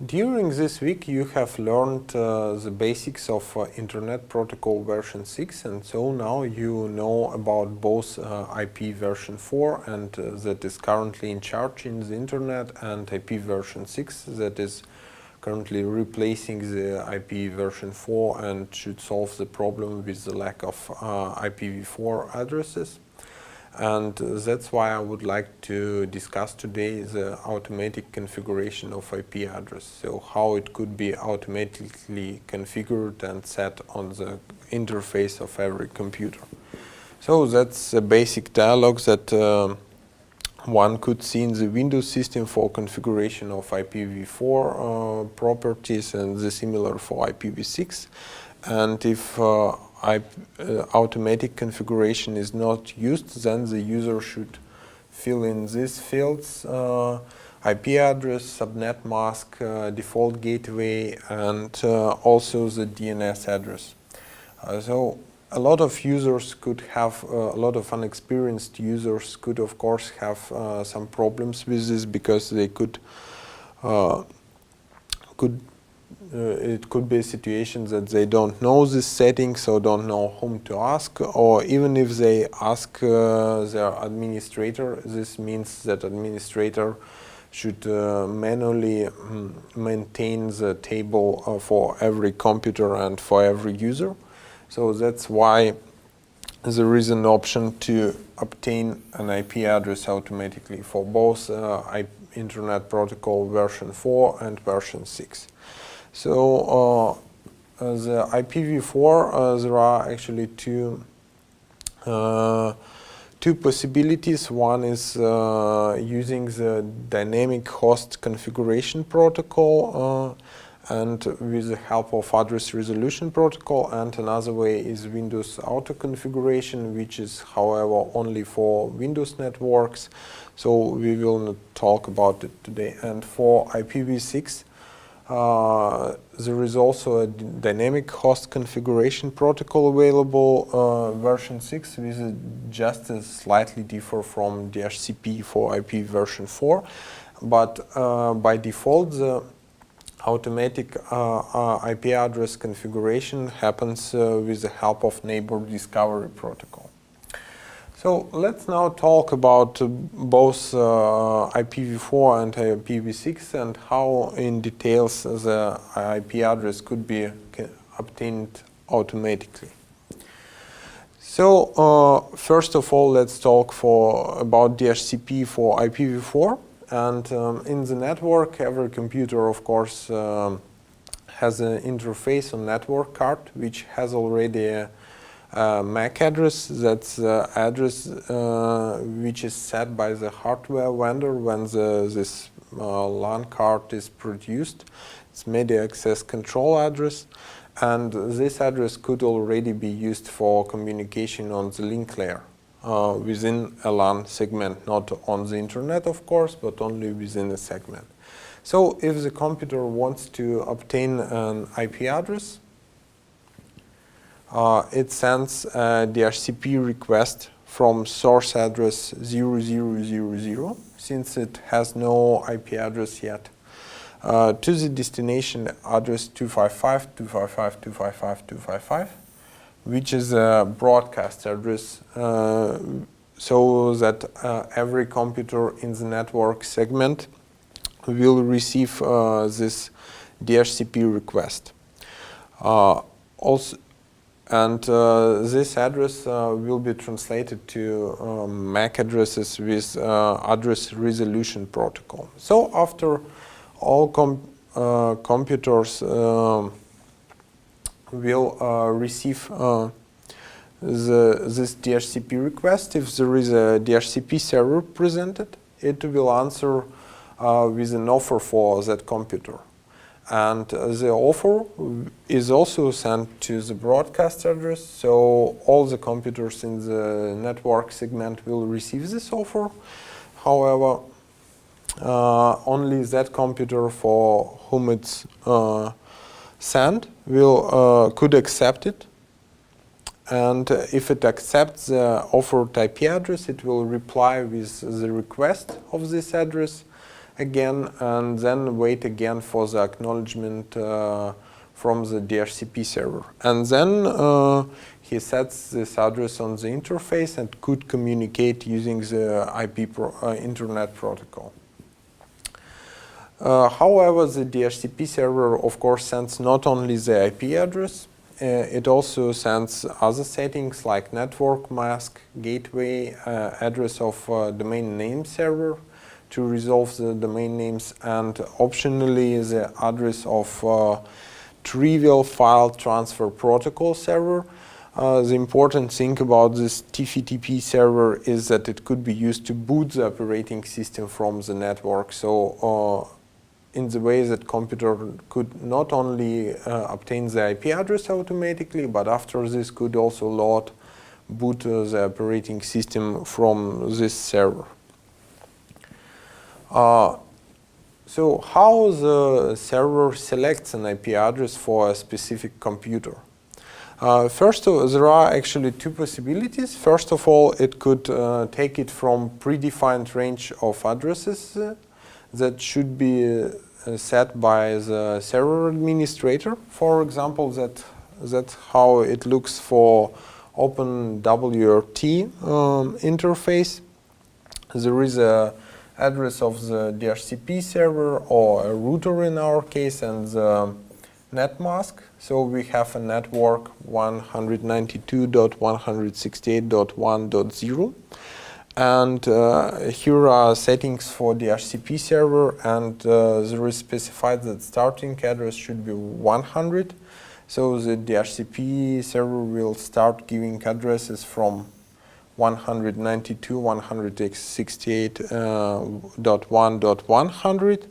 During this week you have learned the basics of Internet Protocol version 6, and so now you know about both IP version 4 and that is currently in charge in the Internet, and IP version 6 that is currently replacing the IP version 4 and should solve the problem with the lack of IPv4 addresses. And that's why I would like to discuss today the automatic configuration of IP address. So how it could be automatically configured and set on the interface of every computer. So that's a basic dialog that one could see in the Windows system for configuration of IPv4 properties, and the similar for IPv6. And if automatic configuration is not used, then the user should fill in these fields: IP address, subnet mask, default gateway, and also the DNS address. So a lot of users could have, a lot of inexperienced users could of course have some problems with this, because they it could be a situation that they don't know this setting, so don't know whom to ask, or even if they ask their administrator, this means that administrator should manually maintain the table for every computer and for every user. So that's why there is an option to obtain an IP address automatically for both Internet Protocol version 4 and version 6. So the IPv4, there are actually two possibilities. One is using the dynamic host configuration protocol and with the help of address resolution protocol, and another way is Windows autoconfiguration, which is however only for Windows networks, so we will not talk about it today. And for IPv6 there is also a dynamic host configuration protocol available, version 6, which is just slightly differ from DHCP for IP version 4, but by default the automatic IP address configuration happens with the help of neighbor discovery protocol. So let's now talk about both IPv4 and IPv6 and how in details the IP address could be obtained automatically. So first of all, let's talk about DHCP for IPv4. And in the network, every computer of course has an interface on network card which has already a MAC address. That's the address which is set by the hardware vendor when this LAN card is produced. It's media access control address, and this address could already be used for communication on the link layer within a LAN segment, not on the internet of course, but only within a segment. So if the computer wants to obtain an IP address, it sends a DHCP request from source address 0000, since it has no IP address yet, to the destination address 255.255.255.255, which is a broadcast address, so that every computer in the network segment will receive this DHCP request. This address will be translated to MAC addresses with address resolution protocol. So after all computers will receive this DHCP request, if there is a DHCP server presented, it will answer with an offer for that computer. And the offer is also sent to the broadcast address, so all the computers in the network segment will receive this offer. However, only that computer for whom it's sent could accept it. And if it accepts the offered IP address, it will reply with the request of this address. again, and then wait again for the acknowledgement from the DHCP server. And then he sets this address on the interface and could communicate using the Internet protocol. However, the DHCP server, of course, sends not only the IP address, it also sends other settings like network mask, gateway, address of domain name server to resolve the domain names, and optionally the address of trivial file transfer protocol server. The important thing about this TFTP server is that it could be used to boot the operating system from the network. So in the way that computer could not only obtain the IP address automatically, but after this could also load boot the operating system from this server. So how the server selects an IP address for a specific computer? First, there are actually two possibilities. First of all, it could take it from predefined range of addresses that should be set by the server administrator. For example, that's how it looks for OpenWRT interface. There is a address of the DHCP server, or a router in our case, and the net mask. So we have a network 192.168.1.0, and here are settings for the DHCP server, and there is specified that starting address should be 100. So the DHCP server will start giving addresses from 192.168.1.100,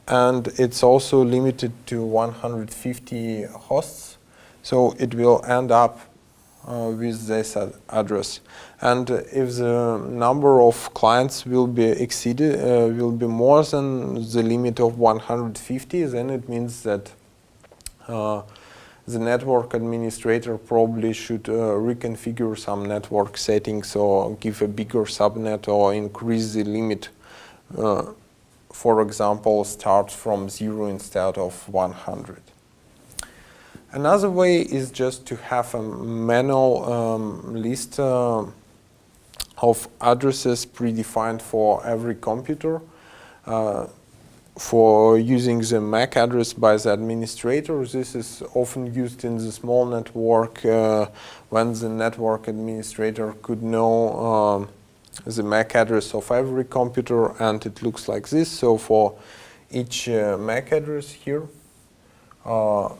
and it's also limited to 150 hosts, so it will end up with this address. And if the number of clients will be exceeded, will be more than the limit of 150, then it means that the network administrator probably should reconfigure some network settings, or give a bigger subnet, or increase the limit. For example, start from 0 instead of 100. Another way is just to have a manual list of addresses predefined for every computer. For using the MAC address by the administrator, this is often used in the small network when the network administrator could know the MAC address of every computer, and it looks like this. So for each MAC address here, the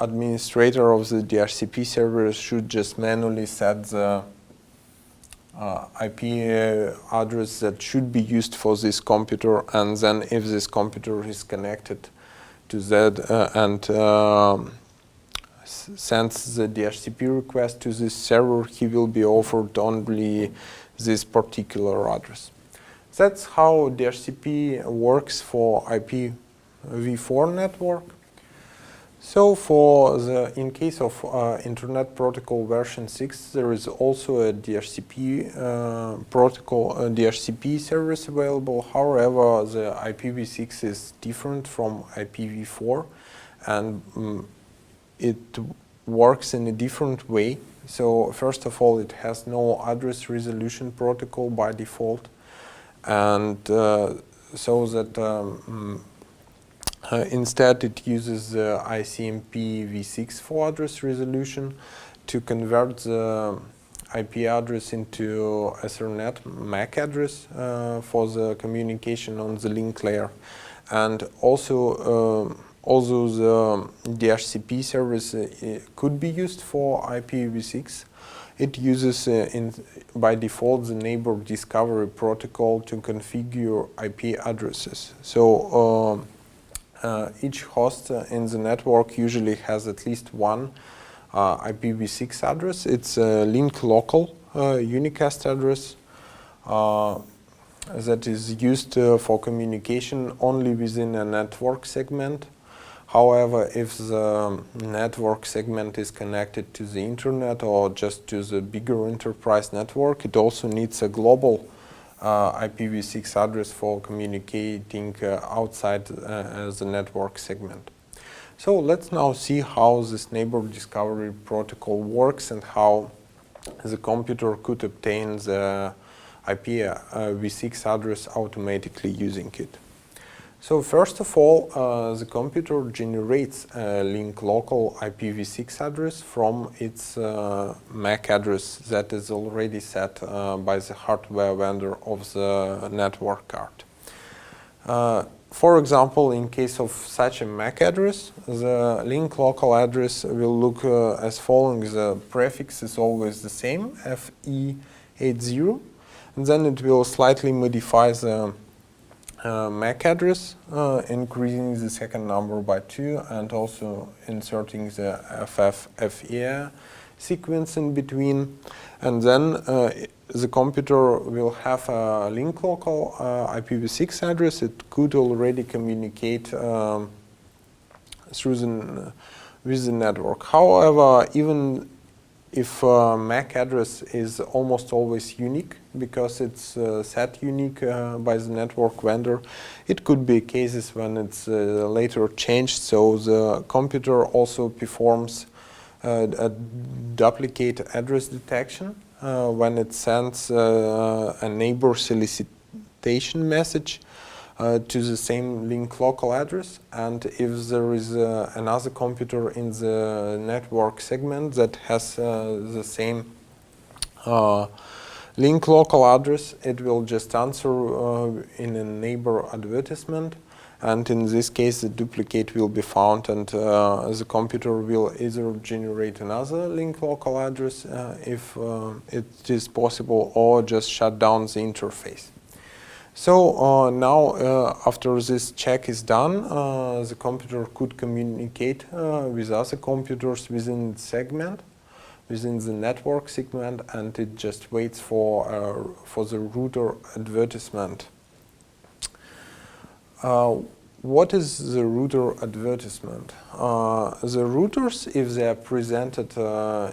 administrator of the DHCP server should just manually set the IP address that should be used for this computer, and then if this computer is connected to that and sends the DHCP request to this server, he will be offered only this particular address. That's how DHCP works for IPv4 network. So in case of Internet Protocol version 6, there is also a DHCP protocol, DHCP service available. However, the IPv6 is different from IPv4, and it works in a different way. So first of all, it has no address resolution protocol by default, and so that instead, it uses the ICMP v6 for address resolution to convert the IP address into Ethernet MAC address for the communication on the link layer. And also, although the DHCP service could be used for IPv6, it uses by default the neighbor discovery protocol to configure IP addresses. So each host in the network usually has at least one IPv6 address. It's a link local unicast address that is used for communication only within a network segment. However, if the network segment is connected to the internet or just to the bigger enterprise network, it also needs a global IPv6 address for communicating outside the network segment. So let's now see how this neighbor discovery protocol works and how the computer could obtain the IPv6 address automatically using it. So first of all, the computer generates a link local IPv6 address from its MAC address that is already set by the hardware vendor of the network card. For example, in case of such a MAC address, the link local address will look as following. The prefix is always the same, FE80, and then it will slightly modify the MAC address, increasing the second number by 2 and also inserting the FE sequence in between. And then the computer will have a link local IPv6 address. It could already communicate with the network. However, even if MAC address is almost always unique because it's set unique by the network vendor, it could be cases when it's later changed. So the computer also performs a duplicate address detection when it sends a neighbor solicitation message to the same link local address, and if there is another computer in the network segment that has the same link local address, it will just answer in a neighbor advertisement, and in this case the duplicate will be found, and the computer will either generate another link local address if it is possible, or just shut down the interface. So now, after this check is done, the computer could communicate with other computers within the segment, within the network segment, and it just waits for the router advertisement. What is the router advertisement? The routers, if they are presented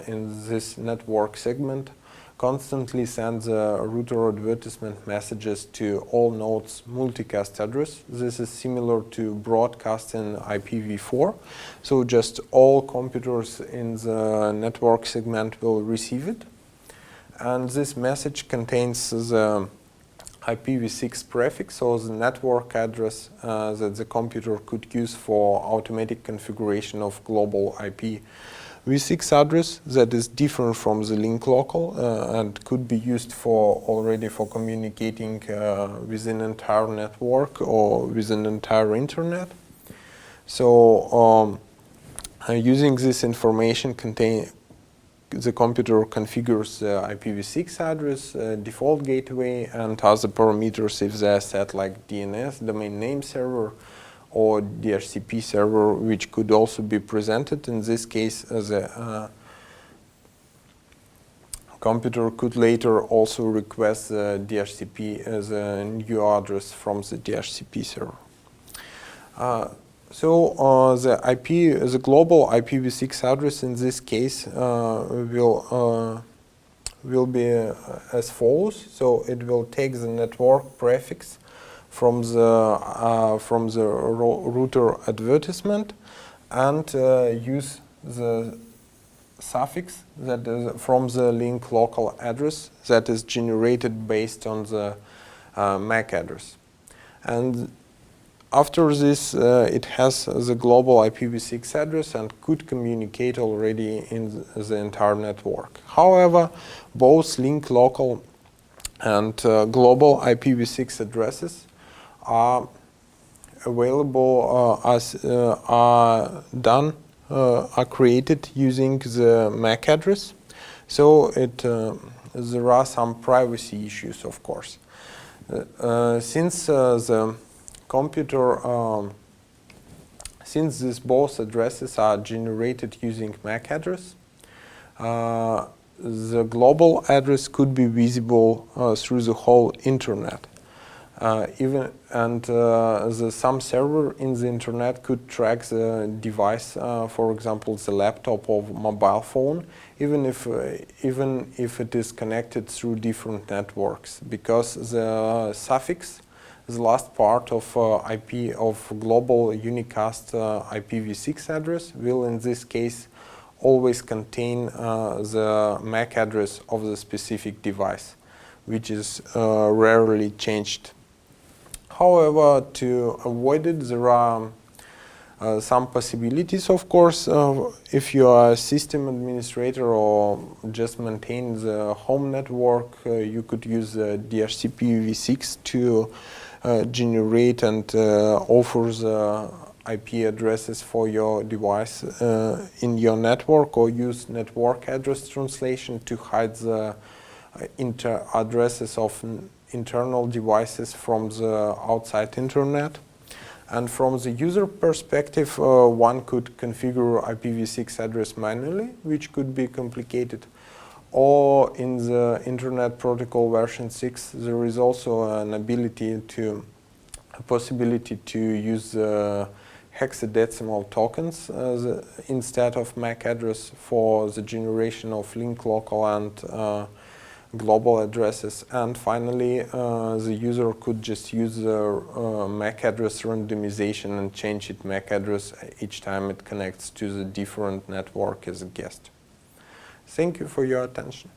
in this network segment, constantly send the router advertisement messages to all nodes multicast address. This is similar to broadcast in IPv4. So just all computers in the network segment will receive it. And this message contains the IPv6 prefix, or the network address that the computer could use for automatic configuration of global IPv6 address that is different from the link local and could be used already for communicating with an entire network or with an entire internet. So using this information, the computer configures the IPv6 address, default gateway, and other parameters if they are set, like DNS, domain name server, or DHCP server, which could also be presented. In this case, the computer could later also request the DHCP as a new address from the DHCP server. So the global IPv6 address in this case will be as follows. So it will take the network prefix from the router advertisement and use the suffix that is from the link local address that is generated based on the MAC address. And after this, it has the global IPv6 address and could communicate already in the entire network. However, both link local and global IPv6 addresses are available are created using the MAC address. So there are some privacy issues, of course. Since the computer, since these both addresses are generated using MAC address, the global address could be visible through the whole internet. Some server in the internet could track the device, for example, the laptop or mobile phone, even if it is connected through different networks, because the suffix, the last part of IP of global unicast IPv6 address, will in this case always contain the MAC address of the specific device, which is rarely changed. However, to avoid it, there are some possibilities, of course. If you are a system administrator or just maintain the home network, you could use DHCP-v6 to generate and offer the IP addresses for your device in your network, or use network address translation to hide the addresses of internal devices from the outside internet. And from the user perspective, one could configure IPv6 address manually, which could be complicated. Or in the Internet Protocol version 6, there is also a possibility to use hexadecimal tokens instead of MAC address for the generation of link local and global addresses. And finally, the user could just use the MAC address randomization and change its MAC address each time it connects to the different network as a guest. Thank you for your attention.